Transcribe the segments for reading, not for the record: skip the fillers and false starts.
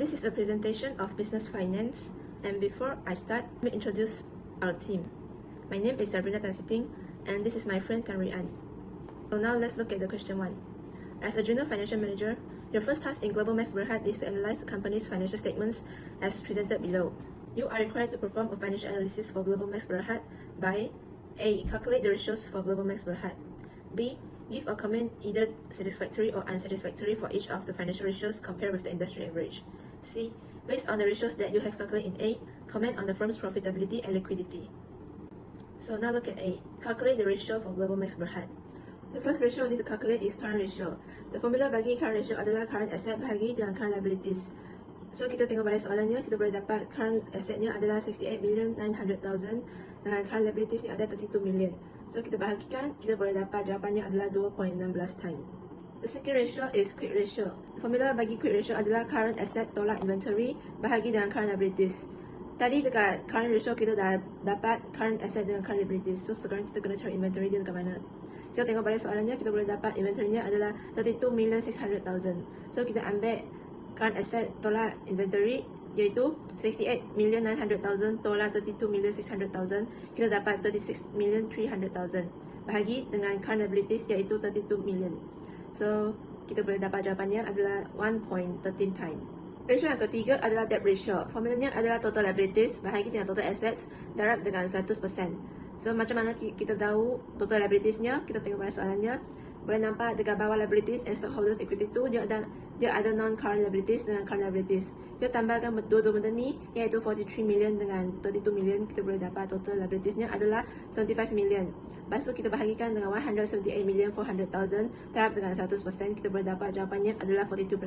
This is a presentation of business finance, and before I start, let me introduce our team. My name is Sabrina Tan Siting, and this is my friend Tan Rui An. So now let's look at the question 1. As a junior financial manager, your first task in Global Max Berhad is to analyze the company's financial statements as presented below. You are required to perform a financial analysis for Global Max Berhad by A. Calculate the ratios for Global Max Berhad. B. Give a comment either satisfactory or unsatisfactory for each of the financial ratios compared with the industry average. C. Based on the ratios that you have calculated in A, comment on the firm's profitability and liquidity. So now look at A. Calculate the ratio for Global Max Berhad. The first ratio we need to calculate is current ratio. The formula bagi current ratio adalah current asset bahagi dengan current liabilities. So kita tengok pada soalannya, kita boleh dapat current assetnya adalah 68,900,000 dan current liabilities ni ada 32 million. So kita bahagikan, kita boleh dapat jawapannya adalah 2.16 times. The second ratio is quick ratio. The formula bagi quick ratio adalah current asset tolak inventory bahagi dengan current liabilities. Tadi dekat current ratio kita dah dapat current asset dengan current liabilities. So sekarang kita kena cari inventory dia dekat mana. Kita tengok pada soalannya, kita boleh dapat inventory-nya adalah 32,600,000. So kita ambil current asset tolak inventory iaitu 68,900,000 tolak 32,600,000, kita dapat 36,300,000 bahagi dengan current liabilities iaitu 32 million. So kita boleh dapat jawapannya adalah 1.13 times. Ratio yang ketiga adalah debt ratio. Formulanya adalah total liabilities bahagi dengan total assets darab dengan 100%. So macam mana kita tahu total liabilities-nya? Kita tengok pada soalannya. Boleh nampak dekat bawah liabilities and stockholders equity tu dia ada non-current liabilities dengan current liabilities. Kita tambahkan dua-dua benda ni iaitu 43 million dengan 32 million, kita boleh dapat total liabilities-nya adalah 75 million. Lepas tu kita bahagikan dengan 178,400,000 darab dengan 100%, kita boleh dapat jawapannya adalah 42%.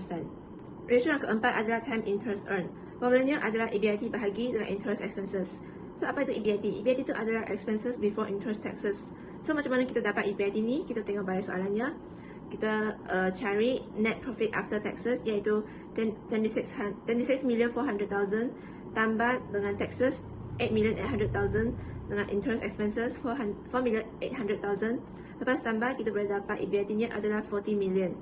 Ratio yang keempat adalah time interest earned. Formulanya adalah EBIT bahagi dengan interest expenses. So apa itu EBIT? EBIT itu adalah expenses before interest taxes. So macam mana kita dapat EBIT ni? Kita tengok pada soalannya. Kita cari net profit after taxes iaitu 26,400,000 tambah dengan taxes 8,800,000 dengan interest expenses 4,800,000. Lepas tambah kita boleh dapat EBIT-nya adalah 40 million.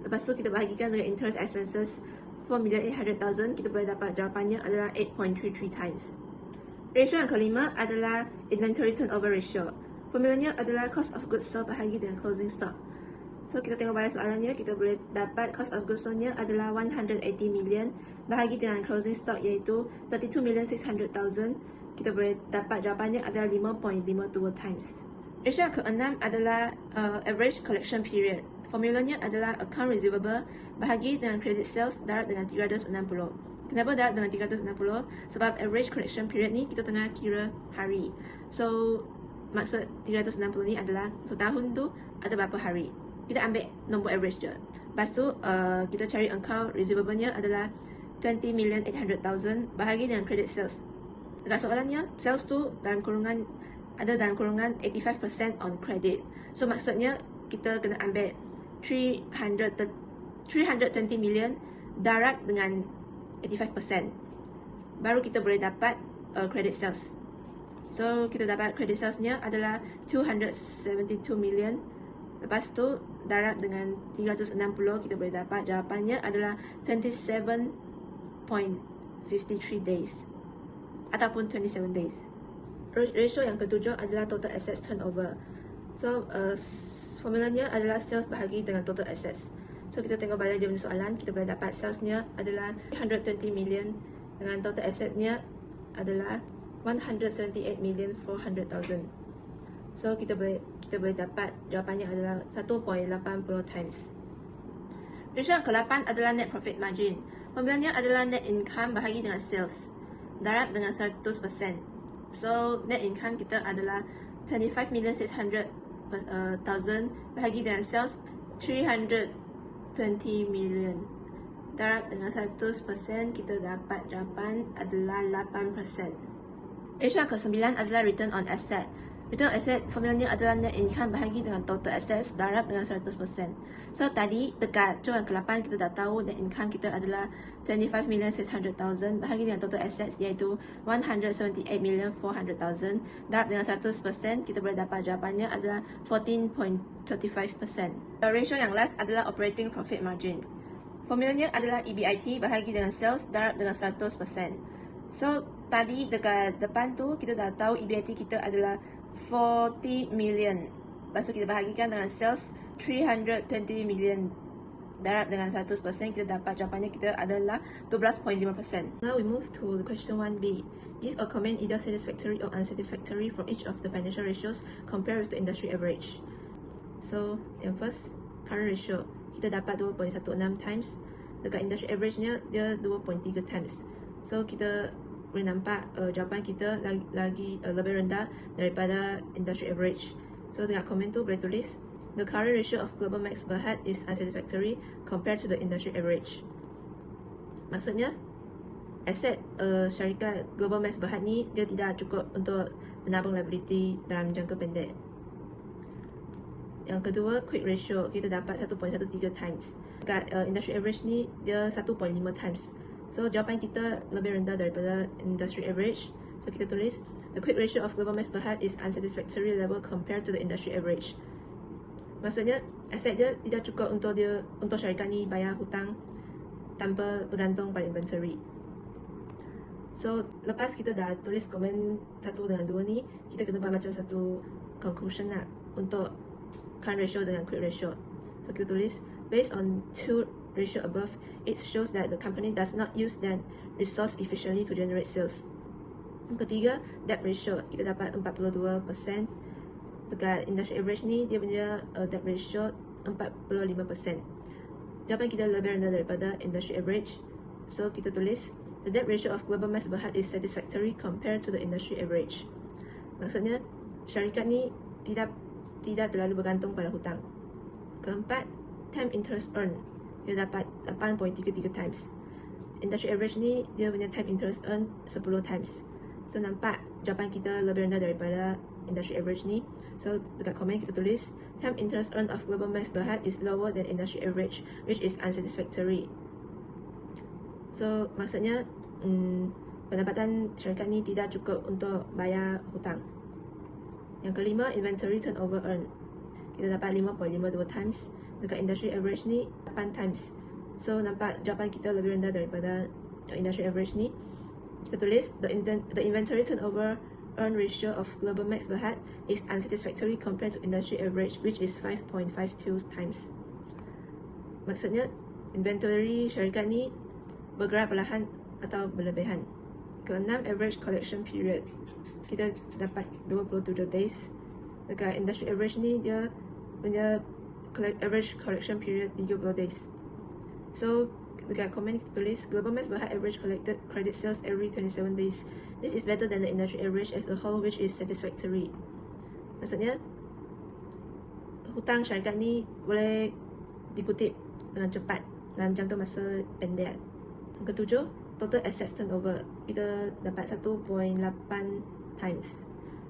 Lepas tu kita bahagikan dengan interest expenses 4,800,000, kita boleh dapat jawapannya adalah 8.33 times. Ratio yang kelima adalah inventory turnover ratio. Formulanya adalah cost of goods sold bahagi dengan closing stock. So kita tengok pada soalannya, kita boleh dapat cost of goods sold-nya adalah 180 million bahagi dengan closing stock iaitu 32,600,000. Kita boleh dapat jawapannya adalah 5.52 times. Ratio yang keenam adalah average collection period. Formulanya adalah account receivable bahagi dengan credit sales darab dengan 360. Kenapa darab dengan 360? Sebab average collection period ni kita tengah kira hari. So maksud 360 ni adalah setahun tu ada berapa hari. Kita ambil nombor average je. Lepas tu kita cari account receivable-nya adalah 20,800,000 bahagi dengan credit sales. Dekat soalannya, sales tu dalam kurungan 85% on credit. So maksudnya kita kena ambil 320 million darab dengan 85%. Baru kita boleh dapat credit sales. So kita dapat credit sales-nya adalah 272 million. Lepas tu darab dengan 360, kita boleh dapat jawapannya adalah 27.53 days ataupun 27 days. Ratio yang ketujuh adalah total assets turnover. So formulanya adalah sales bahagi dengan total assets. So kita tengok pada jawab soalan, kita boleh dapat salesnya adalah 320 million dengan total assetnya adalah 178,400,000. So kita boleh dapat jawapannya adalah 1.80 times. Ratio yang ke-8 adalah net profit margin. Formulanya adalah net income bahagi dengan sales darab dengan 100%. So net income kita adalah 25,600,000 bahagi dengan sales 320 million. Darab dengan 100%, kita dapat jawapan adalah 8%. Ratio yang ke-9 adalah return on asset. Return on asset formulanya adalah net income bahagi dengan total assets darab dengan 100%. So tadi dekat jawapan ke-8 kita dah tahu net income kita adalah 25,600,000 bahagi dengan total assets iaitu 178,400,000 darab dengan 100%, kita boleh dapat jawapannya adalah 14.35%. Ratio yang last adalah operating profit margin. Formulanya adalah EBIT bahagi dengan sales darab dengan 100%. So, tadi dekat depan tu kita dah tahu EBIT kita adalah 40 million. Lepas tu kita bahagikan dengan sales 320 million. Darab dengan 100%, kita dapat jawapannya kita adalah 12.5%. Now we move to the question 1B. Give a comment either satisfactory or unsatisfactory for each of the financial ratios compared with the industry average. So, yang first, current ratio. Kita dapat 2.16 times. Dekat industry average-nya, dia 2.3 times. So, kita boleh nampak jawapan kita lagi lebih rendah daripada industry average. So, dekat komen tu boleh tulis, the current ratio of Global Max Berhad is unsatisfactory compared to the industry average. Maksudnya, aset syarikat Global Max Berhad ni dia tidak cukup untuk menabung liability dalam jangka pendek. Yang kedua, quick ratio. Kita dapat 1.13 times. Dekat industry average ni, dia 1.5 times. So, jawapan kita lebih rendah daripada industry average. So, kita tulis, the quick ratio of Global Max Berhad is unsatisfactory level compared to the industry average. Maksudnya, aset dia tidak cukup untuk syarikat ni bayar hutang tanpa bergantung pada inventory. So, lepas kita dah tulis komen 1 dengan 2 ni, kita kena buat macam satu conclusion lah untuk current ratio dengan quick ratio. So, kita tulis, based on 2 ratio above, it shows that the company does not use that resource efficiently to generate sales. Yang ketiga, debt ratio. Kita dapat 42%. Dekat industry average ni, dia punya debt ratio 45%. Jawapan kita lebih rendah daripada industry average. So, kita tulis, the debt ratio of Global Max Berhad is satisfactory compared to the industry average. Maksudnya, syarikat ni tidak terlalu bergantung pada hutang. Keempat, time interest earned. Dia dapat 8.33 times. Industry average ni, dia punya time interest earned 10 times. So, nampak jawapan kita lebih rendah daripada industry average ni. So, dekat komen kita tulis, time interest earned of Global Max Berhad is lower than industry average, which is unsatisfactory. So, maksudnya, pendapatan syarikat ni tidak cukup untuk bayar hutang. Yang kelima, inventory turnover earned. Kita dapat 5.52 times. Dekat industry average ni, 8 times. So, nampak jawapan kita lebih rendah daripada industry average ni. Kita tulis, the inventory turnover earn ratio of Global Max Berhad is unsatisfactory compared to industry average, which is 5.52 times. Maksudnya, inventory syarikat ni bergerak perlahan atau berlebihan. Keenam, average collection period. Kita dapat 27 days. Dekat industry average ni, dia punya average collection period 30 days. So, dekat komen kita tulis, Global Max Berhad average collected credit sales every 27 days. This is better than the industry average as a whole, which is satisfactory. Maksudnya, hutang syarikat ni boleh dikutip dengan cepat dalam jangka masa pendek. Yang ketujuh, total assets turnover. Kita dapat 1.8 times.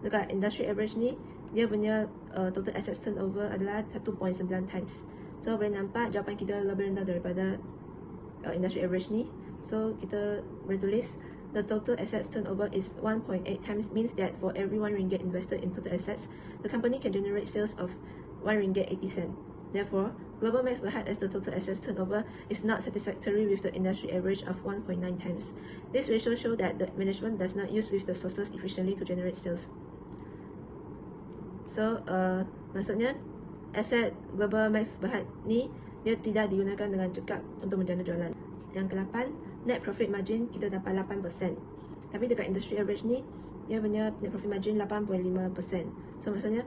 Dekat industry average ni, dia punya total assets turnover adalah 1.9 times. So, boleh nampak jawapan kita lebih rendah daripada industry average ni. So, kita boleh tulis, the total assets turnover is 1.8 times, means that for every 1 ringgit invested in total assets, the company can generate sales of 1 ringgit 80 cent. Therefore, Global Max Berhad as the total assets turnover is not satisfactory with the industry average of 1.9 times. This ratio shows that the management does not use with the sources efficiently to generate sales. So, maksudnya, aset Global Max Berhad ni, dia tidak digunakan dengan cekap untuk menjana jualan. Yang ke-8, net profit margin kita dapat 8%. Tapi dekat industry average ni, dia punya net profit margin 8.5%. So, maksudnya,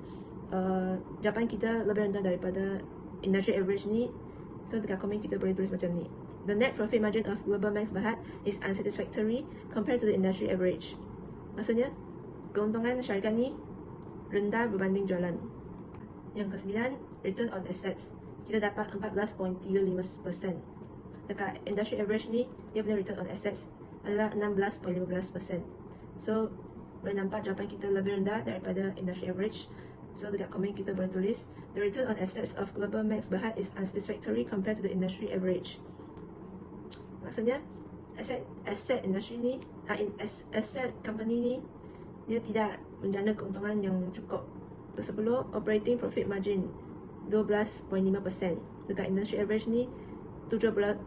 jawapan kita lebih rendah daripada industry average ni. So, dekat komen kita boleh tulis macam ni. The net profit margin of Global Max Berhad is unsatisfactory compared to the industry average. Maksudnya, keuntungan syarikat ni rendah berbanding jualan. Yang ke-9, return on assets. Kita dapat 14.35%. Dekat industry average ni, dia punya return on assets adalah 16.15%. So, boleh nampak jawapan kita lebih rendah daripada industry average. So, dekat komen kita boleh tulis, the return on assets of Global Max Berhad is unsatisfactory compared to the industry average. Maksudnya, aset industry ni, aset company ni, dia tidak menjana keuntungan yang cukup. Ke-10, operating profit margin 12.5%. Dekat industry average ni, 17%.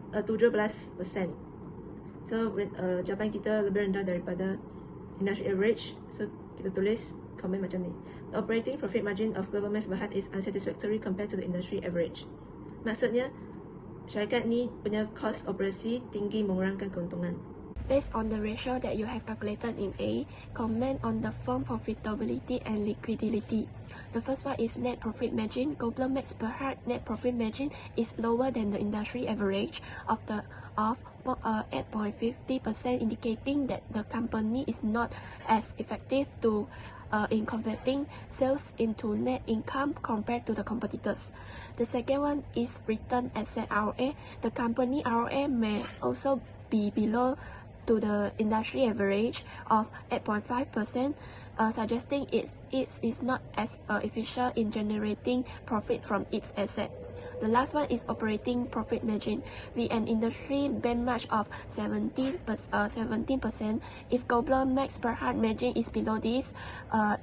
So jawapan kita lebih rendah daripada industry average. So kita tulis komen macam ni. The operating profit margin of Global Max Berhad is unsatisfactory compared to the industry average. Maksudnya syarikat ni punya cost operasi tinggi mengurangkan keuntungan. Based on the ratio that you have calculated in A, comment on the firm profitability and liquidity. The first one is net profit margin. Global Max Berhad net profit margin is lower than the industry average of 8.50%, indicating that the company is not as effective in converting sales into net income compared to the competitors. The second one is return asset ROA. The company ROA may also be below to the industry average of 8.5%, suggesting it is not as efficient in generating profit from its asset. The last one is operating profit margin. With an industry benchmark of 17%, if Global Max Berhad margin is below this,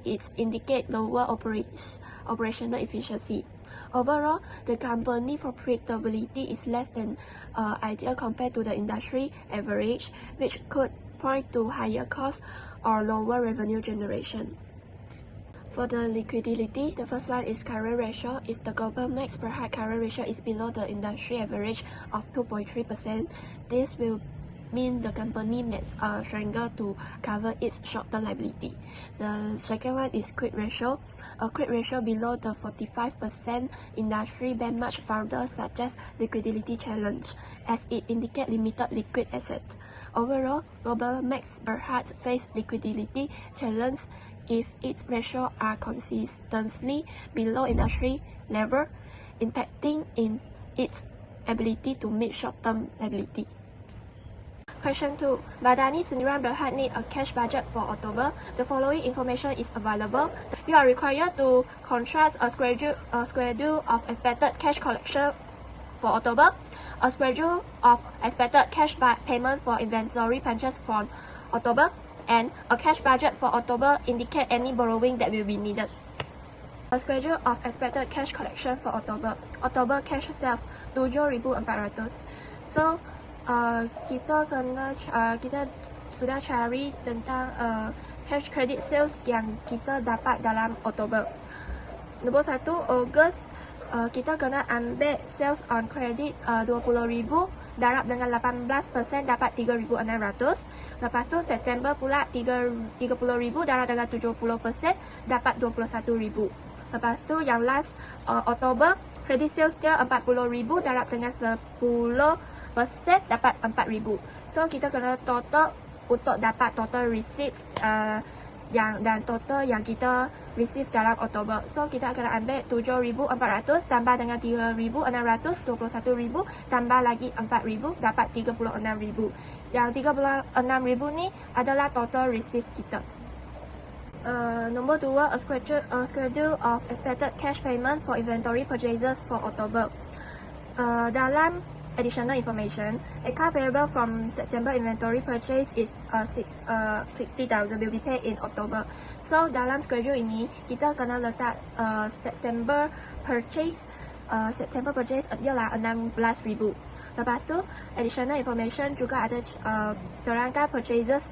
it indicates lower operational efficiency. Overall, the company profitability is less than ideal compared to the industry average, which could point to higher costs or lower revenue generation. For the liquidity, the first one is current ratio. If the Global Max Berhad current ratio is below the industry average of 2.3%, this will mean the company makes stronger to cover its short-term liability. The second one is quick ratio. A quick ratio below the 45% industry benchmark further suggests liquidity challenge, as it indicates limited liquid assets. Overall, Global Max Berhad face liquidity challenge if its ratio are consistently below industry level, impacting in its ability to meet short-term liability. Question 2. Badani Sendirian Berhad need a cash budget for October. The following information is available. You are required to contrast a schedule of expected cash collection for October, a schedule of expected cash payment for inventory purchase for October, and a cash budget for October indicate any borrowing that will be needed. A schedule of expected cash collection for October. October cash sales 7,400. So, kita sudah cari tentang cash credit sales yang kita dapat dalam Oktober. Nombor 1, Ogos, kita kena ambil sales on credit 20,000 darab dengan 18% dapat 3,600. Lepas tu September pula 30,000 darab dengan 70% dapat 21,000. Lepas tu yang last Oktober, credit sales dia 40,000 darab dengan 10% dapat 4,000. So kita kena total untuk dapat total receive dan total yang kita receive dalam Oktober. So kita akan ambil 7,400 tambah dengan 3,600, 21,000 tambah lagi 4,000 dapat 36,000. Yang 36,000 ni adalah total receive kita. Nombor 2, a schedule of expected cash payment for inventory purchases for October. Dalam additional information, a car payable from September inventory purchase is 60,000 will be paid in October. So dalam schedule ini kita kena letak September purchase ialah 16,000. Lepas tu additional information juga ada terangkan purchases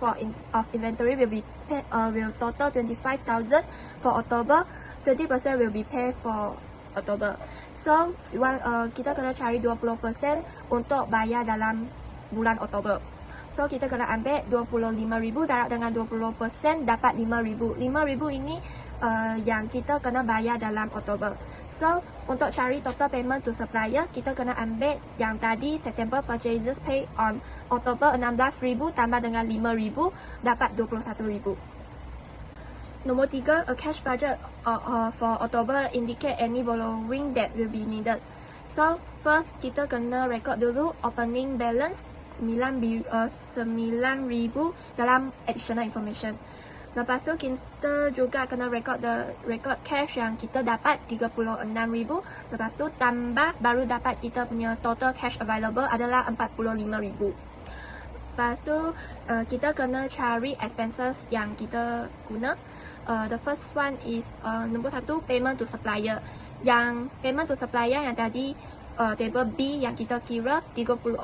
of inventory will total 25,000 for October. 20% will be paid for Oktober. So, kita kena cari 20% untuk bayar dalam bulan Oktober. So, kita kena ambil 25,000 darab dengan 20% dapat 5,000. 5,000 ini yang kita kena bayar dalam Oktober. So, untuk cari total payment to supplier, kita kena ambil yang tadi September purchases pay on Oktober 16,000 tambah dengan 5,000 dapat 21,000. Nombor 3, a cash budget for October indicate any borrowing that will be needed. So, first kita kena record dulu opening balance 9,000 dalam additional information. Lepas tu kita juga kena record cash yang kita dapat 36,000. Lepas tu tambah baru dapat kita punya total cash available adalah 45,000. Lepas tu kita kena cari expenses yang kita guna. The first one is nombor 1, payment to supplier. Yang payment to supplier yang tadi table B yang kita kira 21,000.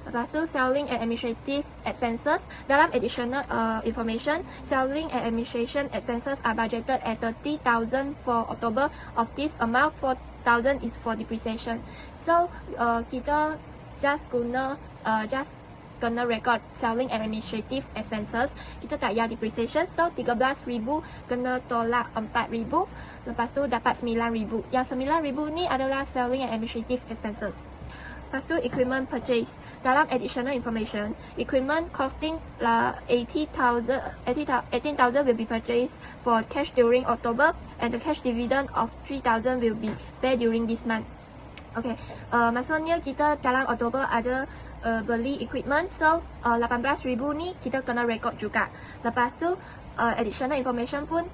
Lepas tu selling and administrative expenses. Dalam additional information, selling and administration expenses are budgeted at 30,000 for October. Of this amount, 4,000 is for depreciation. So kita just kena record selling and administrative expenses. Kita tak payah depreciation. So 13,000 kena tolak 4,000. Lepas tu dapat 9,000. Yang 9,000 ni adalah selling and administrative expenses. Lepas tu equipment purchase. Dalam additional information, equipment costing 18,000 will be purchased for cash during October, and the cash dividend of 3,000 will be paid during this month. Okay, maksudnya kita dalam October ada beli equipment, so 18,000 ni kita kena record juga. Lepas tu additional information pun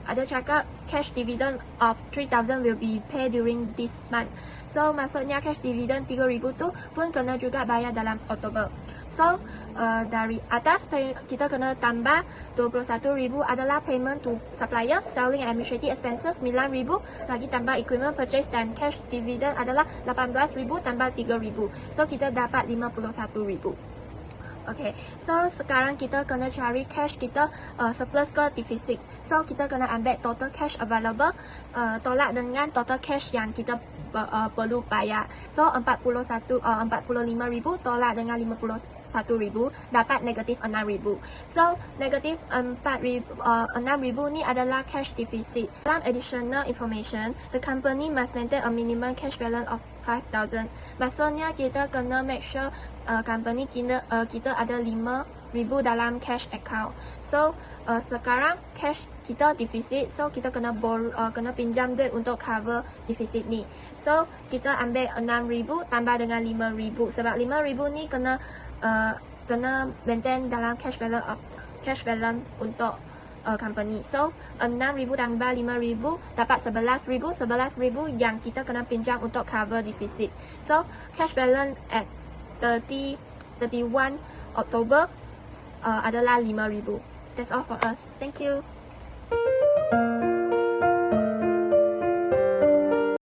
ada cakap cash dividend of 3,000 will be paid during this month. So maksudnya cash dividend 3,000 tu pun kena juga bayar dalam Oktober. So dari atas kita kena tambah 21,000 adalah payment to supplier, selling and administrative expenses 9,000, lagi tambah equipment purchase dan cash dividend adalah 18,000 tambah 3,000. So kita dapat 51,000. Okay, so sekarang kita kena cari cash kita surplus ke deficit. So kita kena ambil total cash available, tolak dengan total cash yang kita perlu bayar. So 45,000 tolak dengan 51,000 dapat negatif 6,000. So negatif 6,000 ni adalah cash deficit. Dalam additional information, the company must maintain a minimum cash balance of 5,000. Maksudnya kita kena make sure company kita ada 5,000 dalam cash account. So sekarang cash kita deficit, so kita kena pinjam duit untuk cover deficit ni. So kita ambil 6,000 tambah dengan 5,000 sebab 5,000 ni kena maintain dalam cash balance untuk company. So 6,000 tambah 5,000 dapat 11,000. 11,000 yang kita kena pinjam untuk cover deficit. So cash balance at 31 October adalah 5,000. That's all for us. Thank you.